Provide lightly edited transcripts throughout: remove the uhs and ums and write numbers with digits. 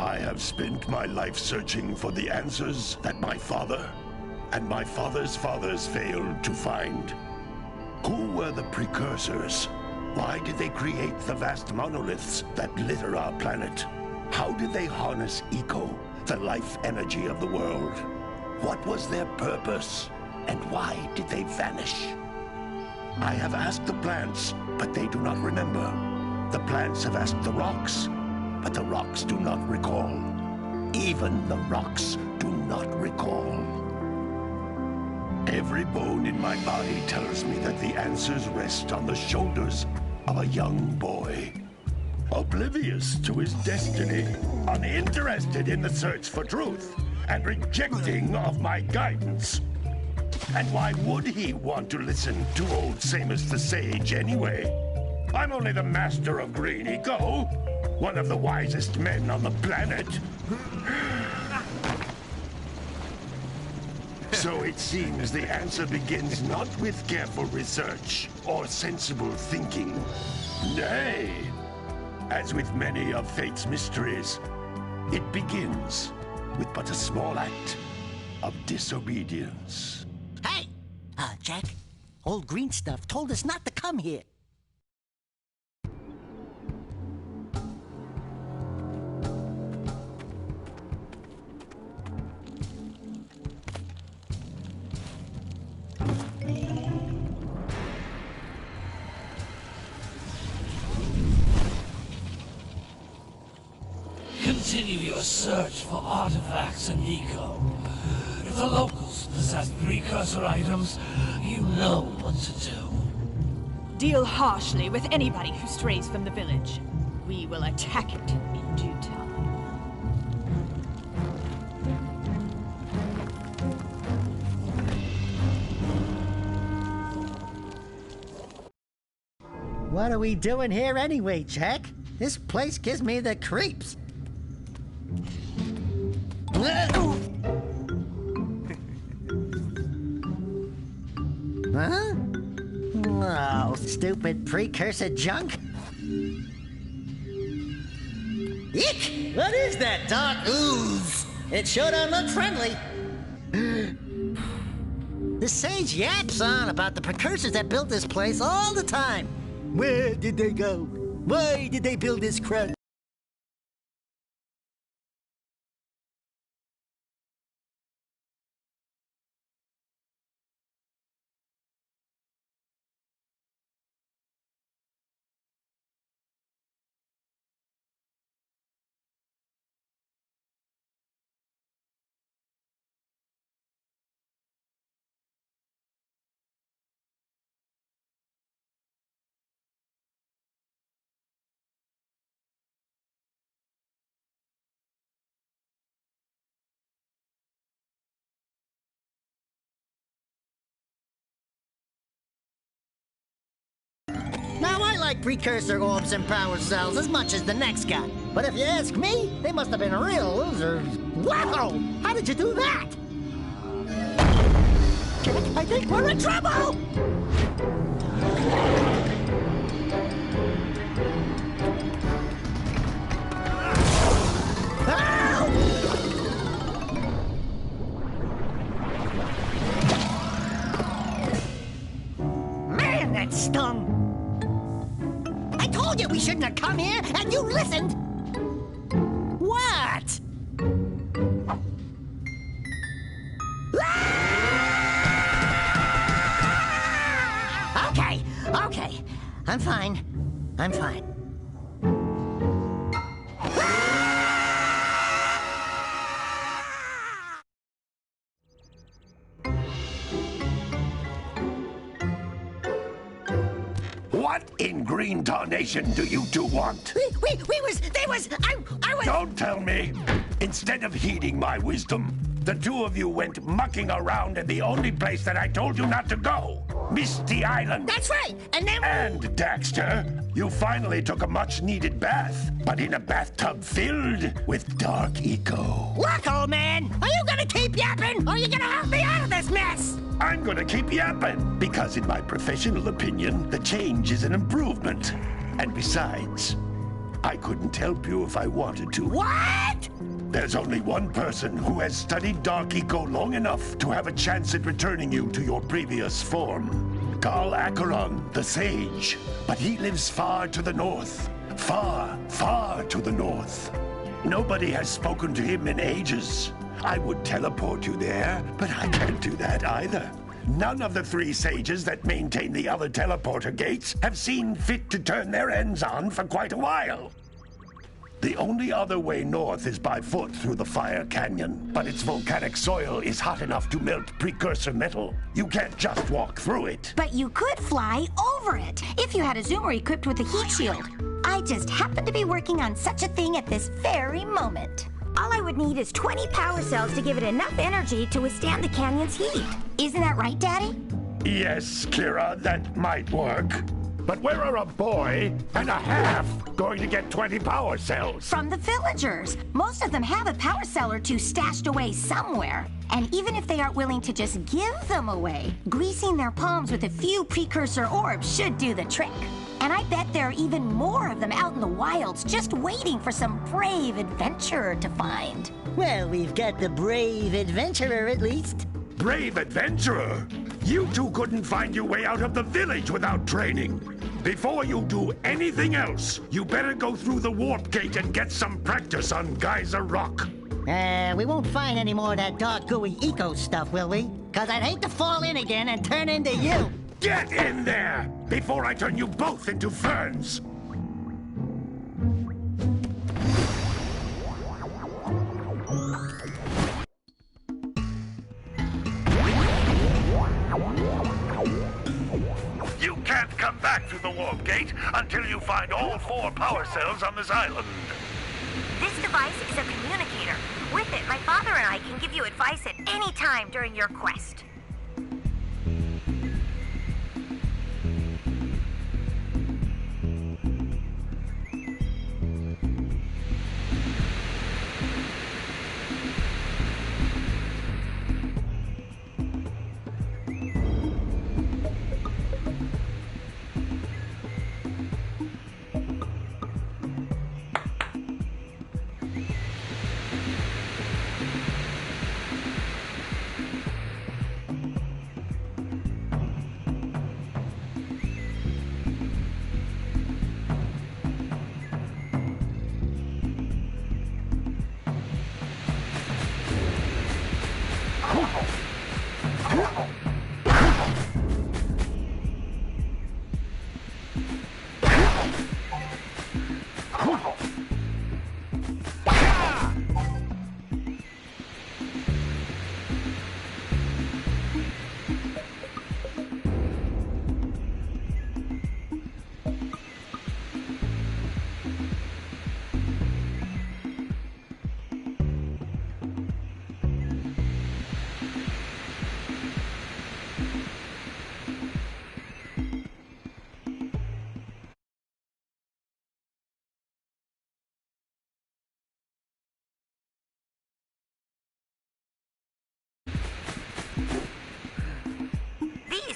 I have spent my life searching for the answers that my father and my father's fathers failed to find. Who were the Precursors? Why did they create the vast monoliths that litter our planet? How did they harness eco, the life energy of the world? What was their purpose? And why did they vanish? I have asked the plants, but they do not remember. The plants have asked the rocks, but the rocks do not recall. Even the rocks do not recall. Every bone in my body tells me that the answers rest on the shoulders of a young boy. Oblivious to his destiny, uninterested in the search for truth, and rejecting of my guidance. And why would he want to listen to old Samus the Sage anyway? I'm only the master of green eco, one of the wisest men on the planet. So it seems the answer begins not with careful research or sensible thinking. Nay, as with many of fate's mysteries, it begins with but a small act of disobedience. Hey! Jack, old green stuff told us not to come here. Continue your search for artifacts and eco. If the locals possess precursor items, you know what to do. Deal harshly with anybody who strays from the village. We will attack it in due time. What are we doing here anyway, Jack? This place gives me the creeps. Huh? Oh, stupid precursor junk. Eek! What is that dark ooze? It sure don't look friendly. The sage yaps on about the precursors that built this place all the time. Where did they go? Why did they build this crap? Now, I like precursor orbs and power cells as much as the next guy. But if you ask me, they must have been real losers. Wow! How did you do that? I think we're in trouble! Man, that stung! I told you we shouldn't have come here, and you listened! What? Okay. I'm fine. What in green tarnation do you two want? They was, I was... Don't tell me! Instead of heeding my wisdom, the two of you went mucking around in the only place that I told you not to go. Misty Island. That's right, and then... And, Daxter, you finally took a much-needed bath, but in a bathtub filled with dark eco. Look, old man, are you gonna keep yapping, or are you gonna help me out of this mess? I'm gonna keep yapping, because in my professional opinion, the change is an improvement. And besides, I couldn't help you if I wanted to. What? There's only one person who has studied Dark Eco long enough to have a chance at returning you to your previous form. Carl Acheron, the Sage. But he lives far to the north. Far, far to the north. Nobody has spoken to him in ages. I would teleport you there, but I can't do that either. None of the 3 sages that maintain the other teleporter gates have seen fit to turn their ends on for quite a while. The only other way north is by foot through the Fire Canyon, but its volcanic soil is hot enough to melt precursor metal. You can't just walk through it. But you could fly over it if you had a zoomer equipped with a heat shield. I just happen to be working on such a thing at this very moment. All I would need is 20 power cells to give it enough energy to withstand the canyon's heat. Isn't that right, Daddy? Yes, Kira, that might work. But where are a boy and a half going to get 20 power cells? From the villagers. Most of them have a power cell or 2 stashed away somewhere. And even if they aren't willing to just give them away, greasing their palms with a few precursor orbs should do the trick. And I bet there are even more of them out in the wilds just waiting for some brave adventurer to find. Well, we've got the brave adventurer at least. Brave adventurer? You two couldn't find your way out of the village without training. Before you do anything else, you better go through the warp gate and get some practice on Geyser Rock. We won't find any more of that dark gooey eco stuff, will we? 'Cause I'd hate to fall in again and turn into you. Get in there before I turn you both into ferns. You can't come back through the warp gate until you find all 4 power cells on this island. This device is a communicator. With it, my father and I can give you advice at any time during your quest.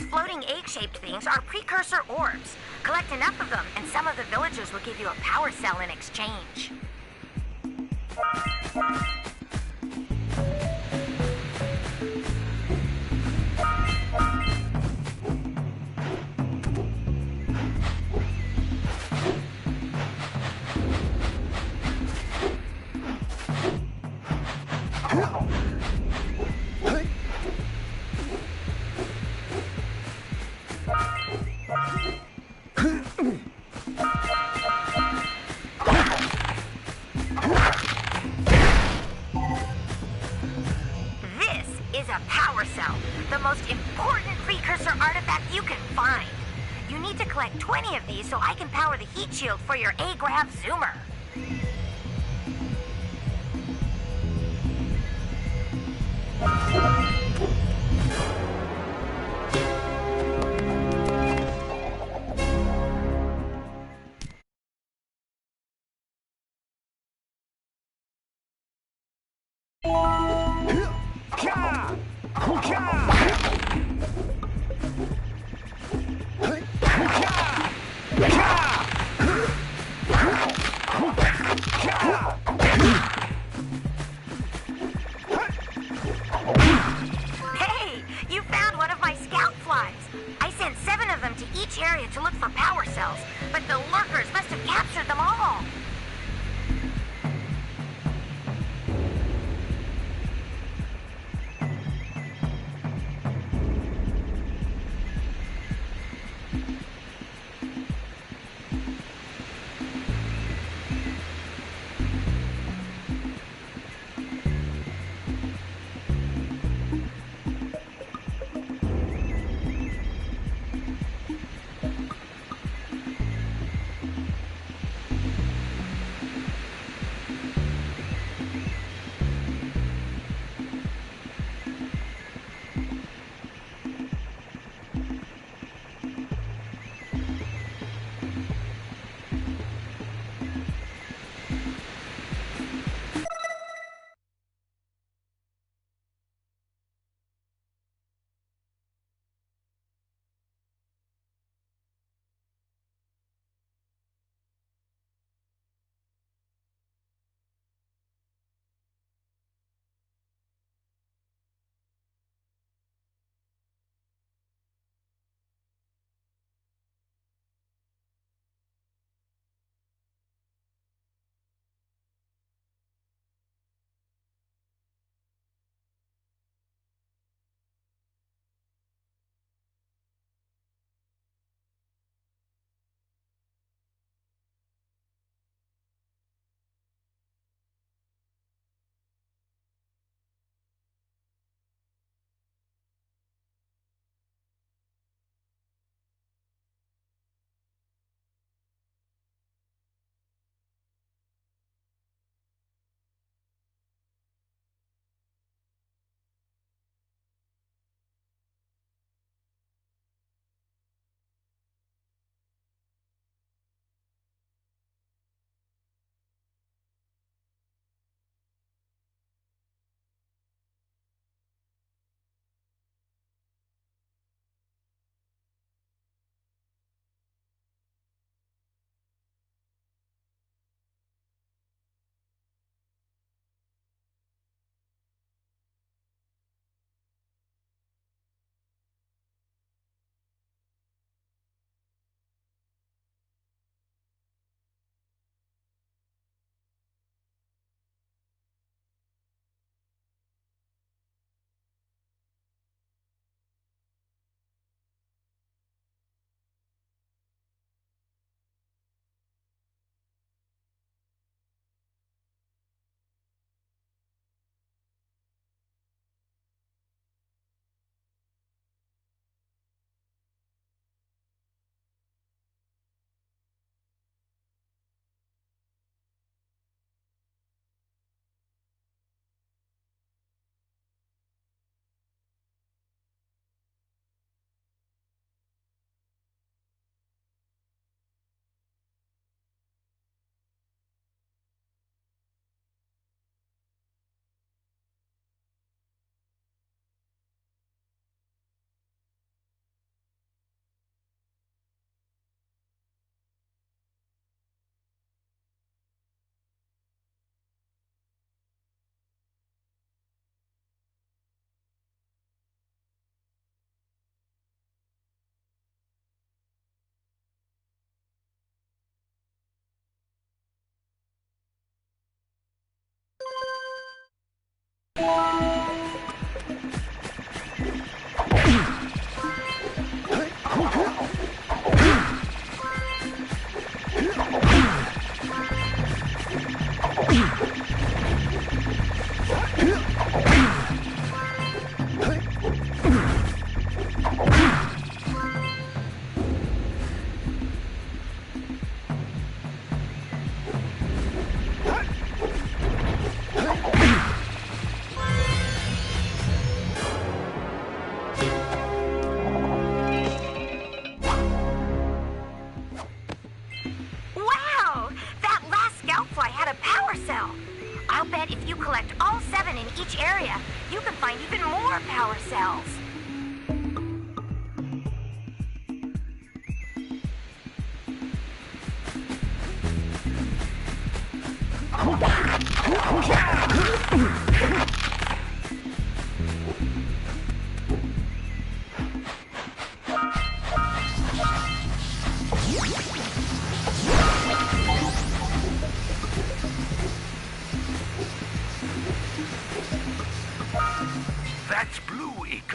Floating egg-shaped things are precursor orbs. Collect enough of them, and some of the villagers will give you a power cell in exchange. Collect 20 of these so I can power the heat shield for your A-Grav zoomer. but the lurkers must have captured them all.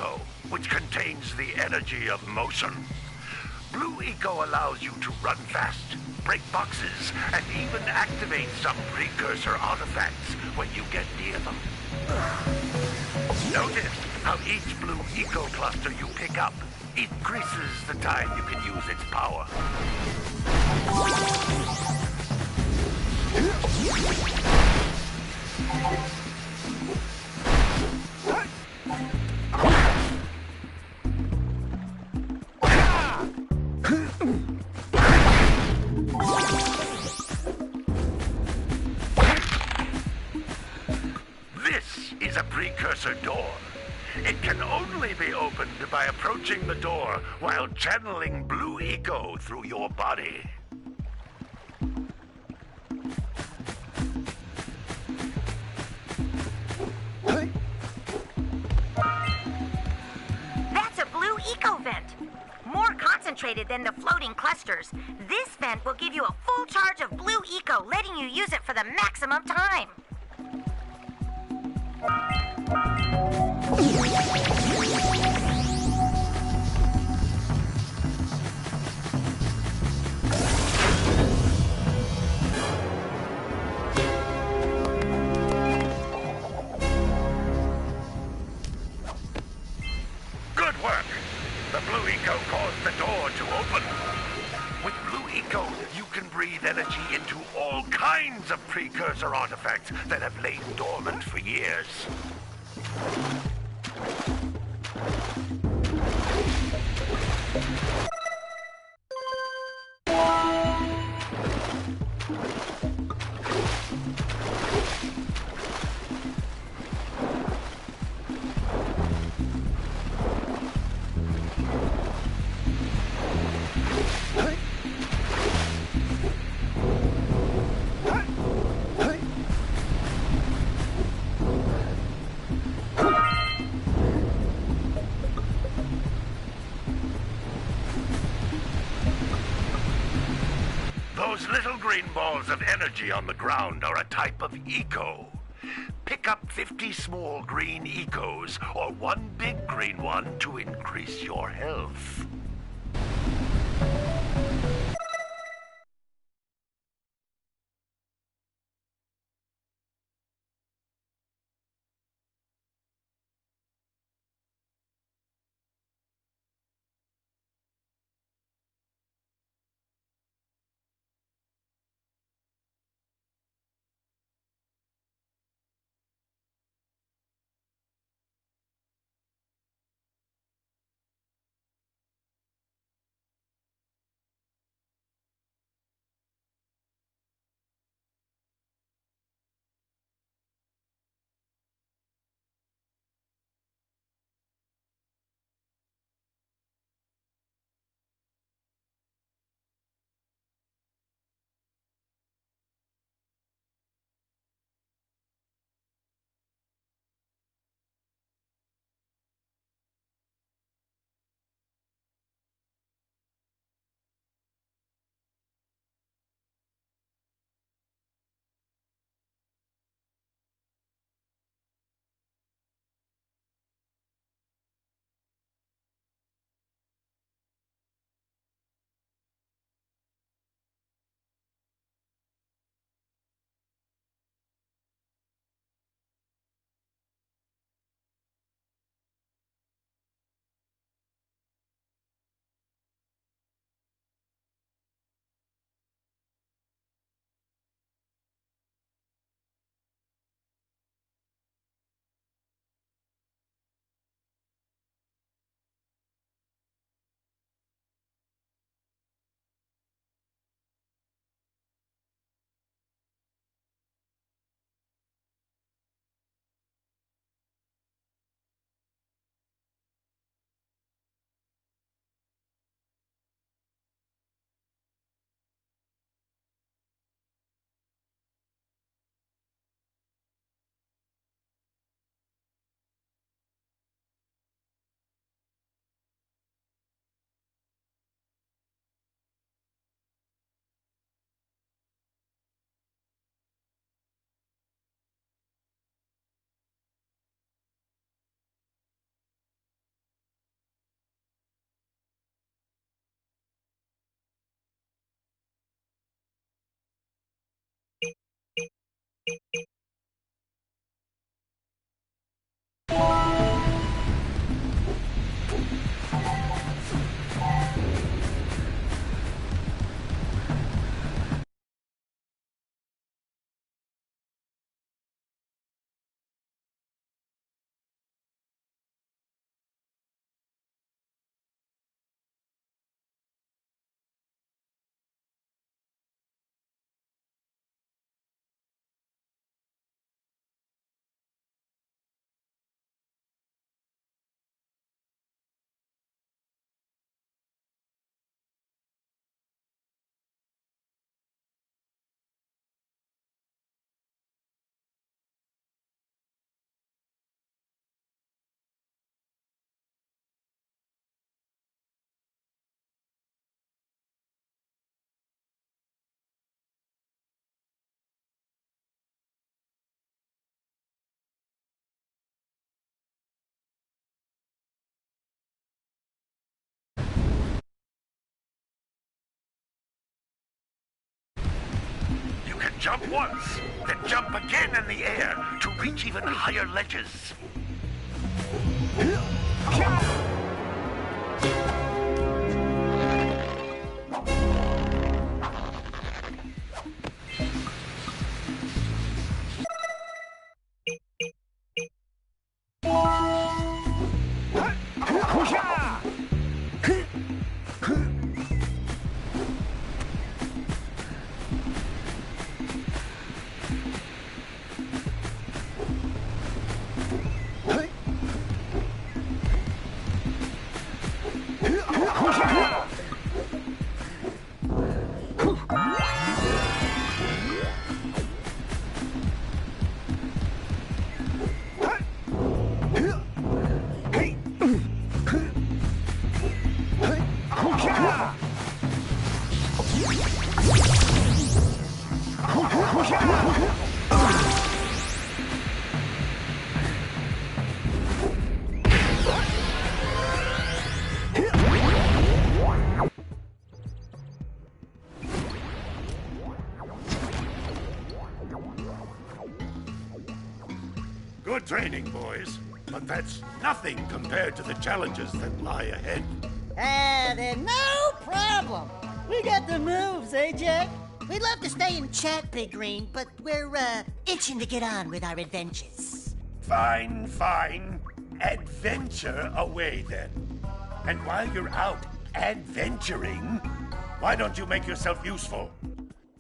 Eco, which contains the energy of motion. Blue Eco allows you to run fast, break boxes, and even activate some precursor artifacts when you get near them. Notice how each Blue Eco cluster you pick up increases the time you can use its power. This is a precursor door. It can only be opened by approaching the door while channeling Blue Eco through your body. That's a Blue Eco vent. More concentrated than the floating clusters. This vent will give you a full charge of Blue Eco, letting you use it for the maximum time. Good work! The Blue Eco caused the door to open. With Blue Eco, you can breathe energy into all kinds of precursor artifacts that have lain dormant for years. Those little green balls of energy on the ground are a type of eco. Pick up 50 small green ecos or one big green one to increase your health. Jump once, then jump again in the air to reach even higher ledges. Good training, boys. But that's nothing compared to the challenges that lie ahead. Then no problem. We got the moves, eh, Jack? We'd love to stay and chat, Big Green, but we're, itching to get on with our adventures. Fine, fine. Adventure away, then. And while you're out adventuring, why don't you make yourself useful?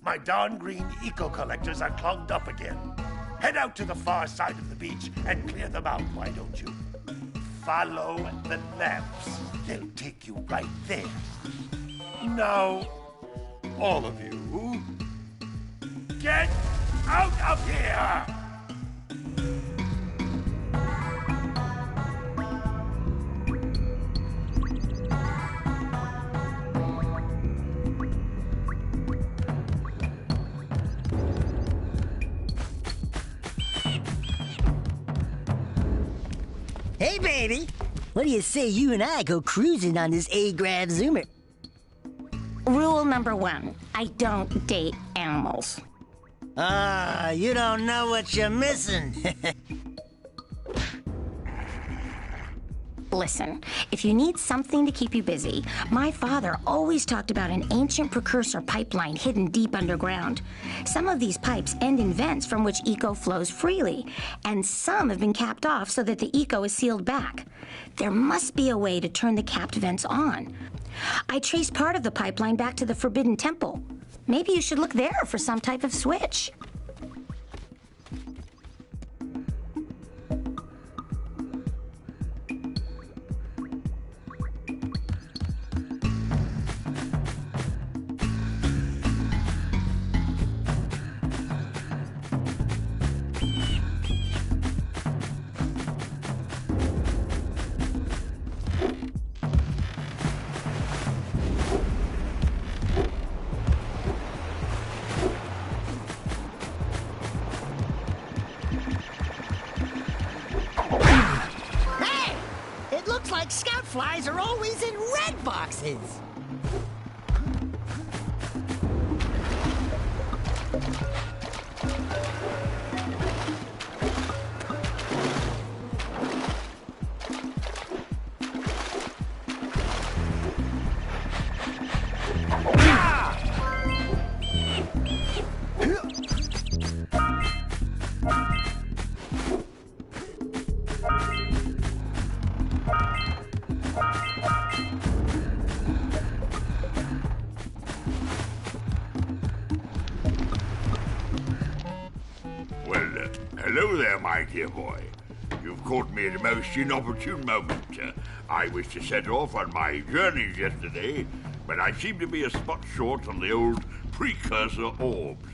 My darn green eco-collectors are clogged up again. Head out to the far side of the beach and clear them out, why don't you? Follow the lamps. They'll take you right there. Now, all of you, get out of here! Hey, baby. What do you say you and I go cruising on this A-Grav Zoomer? Rule number 1, I don't date animals. Ah, you don't know what you're missing. Listen, if you need something to keep you busy, my father always talked about an ancient precursor pipeline hidden deep underground. Some of these pipes end in vents from which eco flows freely, and some have been capped off so that the eco is sealed back. There must be a way to turn the capped vents on. I traced part of the pipeline back to the Forbidden Temple. Maybe you should look there for some type of switch. Scout flies are always in red boxes. Hello there, my dear boy. You've caught me at a most inopportune moment. I was to set off on my journeys yesterday, but I seem to be a spot short on the old Precursor orbs.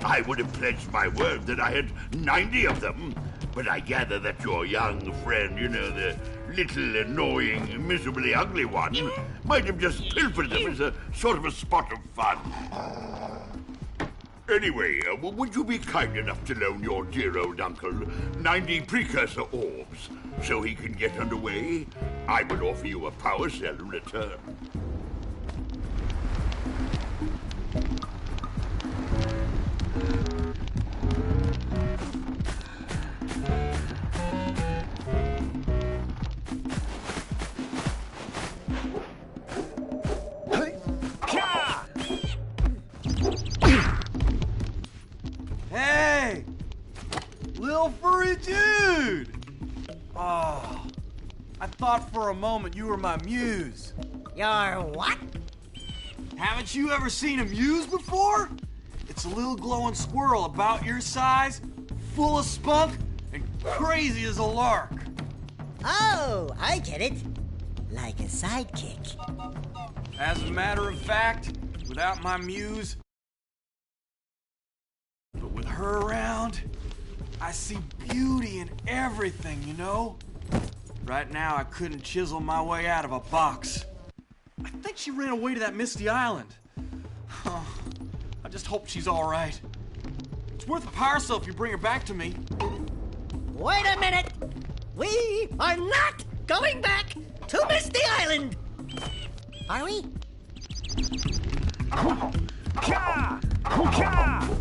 I would have pledged my word that I had 90 of them, but I gather that your young friend, you know, the little annoying, miserably ugly one, might have just pilfered them as a sort of a spot of fun. Anyway, would you be kind enough to loan your dear old uncle 90 Precursor orbs so he can get underway? I would offer you a power cell in return. Little furry dude! Oh, I thought for a moment you were my muse. Your what? Haven't you ever seen a muse before? It's a little glowing squirrel about your size, full of spunk, and crazy as a lark. Oh, I get it. Like a sidekick. As a matter of fact, without my muse, but with her around, I see beauty in everything, you know? Right now, I couldn't chisel my way out of a box. I think she ran away to that misty island. I just hope she's all right. It's worth a power cell if you bring her back to me. Wait a minute! We are not going back to Misty Island! Are we? Ka! Ka!